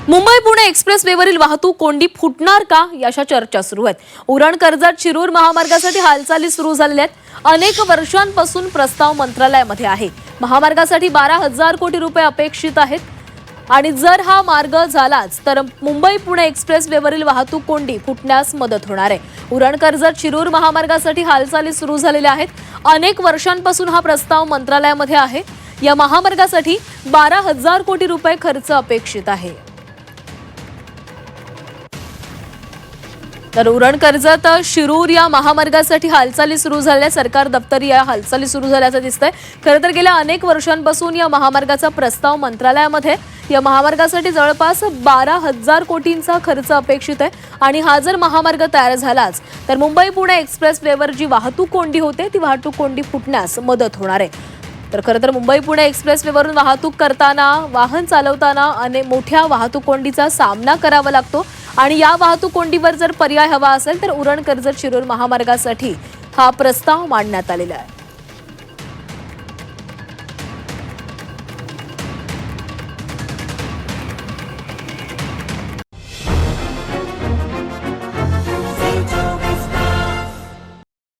Mumbai Pune express वेवरील वाहतूक कोंडी फुटणार का याच्या चर्चा सुरू आहेत। उरण कर्जत शिरूर महामार्गासाठी हालचाली सुरू झालेल्या आहेत। अनेक वर्षांपासून प्रस्ताव मंत्रालयामध्ये आहे। महामार्गासाठी 12,000 कोटी रुपये अपेक्षित आहेत आणि जर हा मार्ग झालाच तर मुंबई पुणे एक्सप्रेस वेवरील वाहतूक कोंडी फुटण्यास मदत होणार आहे। उरण कर्जत शिरूर महामार्गासाठी हालचाली सुरू झालेल्या आहेत। अनेक वर्षांपासून हा प्रस्ताव मंत्रालयामध्ये आहे। या महामार्गासाठी 12,000 कोटी रुपये खर्च अपेक्षित आहे। तर उरण कर्जत शिरूर या महामार्गासाठी हालचाली सुरू झाल्या। सरकार दप्तरी या हालचाली सुरू झाल्याचं दिसतंय। खरं तर गेल्या अनेक वर्षांपासून या महामार्गाचा प्रस्ताव मंत्रालयामध्ये या महामार्गासाठी जवळपास 12,000 कोटींचा खर्च अपेक्षित आहे आणि हा जर महामार्ग तयार झालाच तर मुंबई पुणे एक्सप्रेस वेवर जी वाहतूक कोंडी होते ती वाहतूक कोंडी फुटण्यास मदत होणार आहे। तर खरं तर मुंबई पुणे एक्सप्रेस वेवरून वाहतूक करताना वाहन चालवताना अनेक मोठ्या वाहतूक कोंडीचा सामना करावा लागतो आणि या वाहतूक कोंडीवर जर पर्याय हवा असेल तर उरण कर्जत शिरूर महामार्गासाठी हा प्रस्ताव मांडण्यात आलेला आहे।